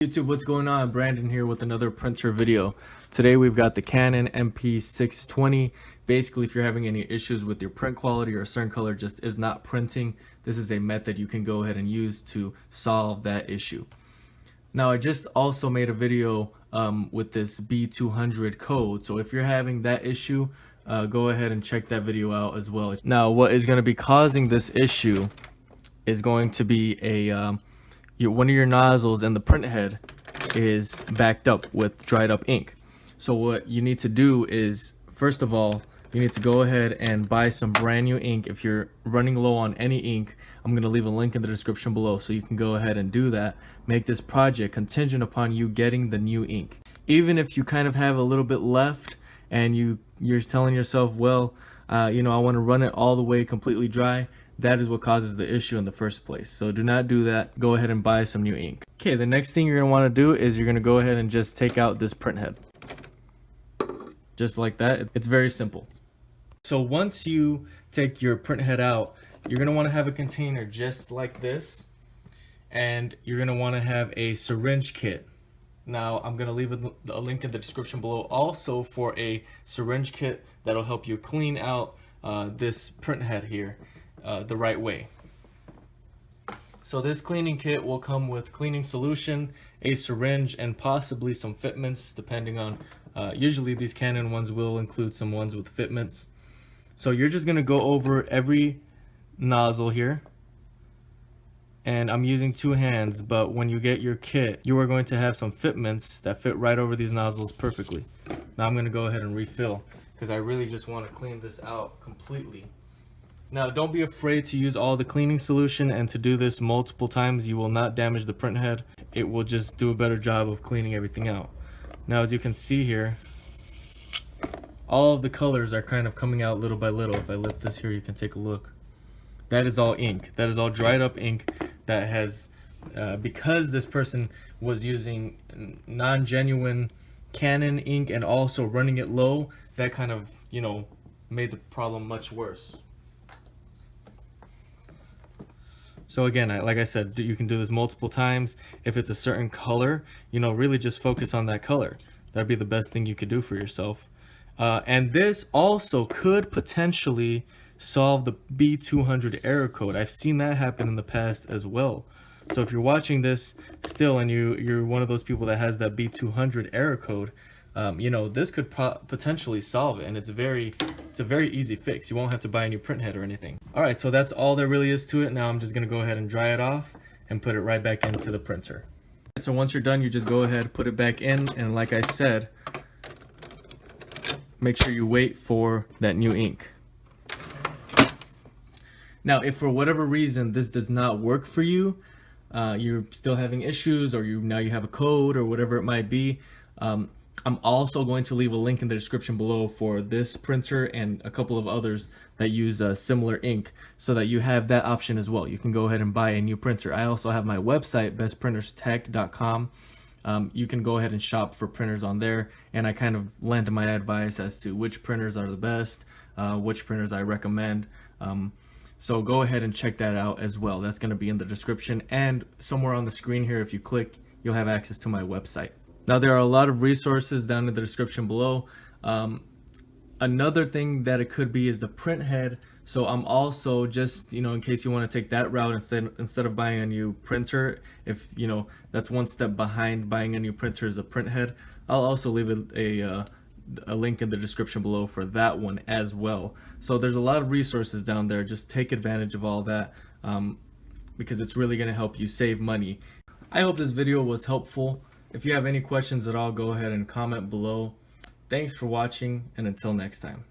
YouTube, what's going on? Brandon here with another printer video. Today we've got the Canon MP-620. Basically, if you're having any issues with your print quality or a certain color just is not printing, this is a method you can go ahead and use to solve that issue. Now, I just also made a video with this B200 code, so if you're having that issue, go ahead and check that video out as well. Now, what is going to be causing this issue is going to be a one of your nozzles in the print head is backed up with dried up ink. So what you need to do is, first of all, you need to go ahead and buy some brand new ink. If you're running low on any ink, I'm going to leave a link in the description below so you can go ahead and do that. Make this project contingent upon you getting the new ink. Even if you kind of have a little bit left and you're telling yourself, well, I want to run it all the way completely dry, that is what causes the issue in the first place. So do not do that. Go ahead and buy some new ink. Okay, the next thing you're going to want to do is you're going to go ahead and just take out this print head. Just like that. It's very simple. So once you take your print head out, you're going to want to have a container just like this. And you're going to want to have a syringe kit. Now, I'm going to leave a link in the description below also for a syringe kit that'll help you clean out this print head here the right way. So this cleaning kit will come with cleaning solution, a syringe, and possibly some fitments depending on, usually these Canon ones will include some ones with fitments. So you're just going to go over every nozzle here. And I'm using two hands, but when you get your kit, you are going to have some fitments that fit right over these nozzles perfectly. Now I'm going to go ahead and refill because I really just want to clean this out completely. Now don't be afraid to use all the cleaning solution, and to do this multiple times. You will not damage the print head. It will just do a better job of cleaning everything out. Now, as you can see here, all of the colors are kind of coming out little by little. If I lift this here, you can take a look. That is all ink. That is all dried up ink that has, because this person was using non-genuine Canon ink and also running it low, that kind of, made the problem much worse. So again, like I said, you can do this multiple times. If it's a certain color, really just focus on that color. That'd be the best thing you could do for yourself. And this also could potentially solve the B200 error code. I've seen that happen in the past as well. So if you're watching this still and you're one of those people that has that B200 error code, this could potentially solve it, and it's a very easy fix. You won't have to buy a new print head or anything. All right, so that's all there really is to it. Now I'm just gonna go ahead and dry it off and put it right back into the printer. So once you're done, you just go ahead, put it back in, and like I said, make sure you wait for that new ink. Now, if for whatever reason this does not work for you, you're still having issues, or now you have a code or whatever it might be, I'm also going to leave a link in the description below for this printer and a couple of others that use similar ink, so that you have that option as well. You can go ahead and buy a new printer. I also have my website, bestprinterstech.com. You can go ahead and shop for printers on there, and I kind of lend my advice as to which printers are the best, which printers I recommend. So go ahead and check that out as well. That's going to be in the description, and somewhere on the screen here, if you click, you'll have access to my website. Now, there are a lot of resources down in the description below. Another thing that it could be is the print head. So I'm also just, in case you want to take that route instead of buying a new printer, if that's one step behind buying a new printer is a print head, I'll also leave a link in the description below for that one as well. So there's a lot of resources down there. Just take advantage of all that, because it's really going to help you save money. I hope this video was helpful. If you have any questions at all, go ahead and comment below. Thanks for watching, and until next time.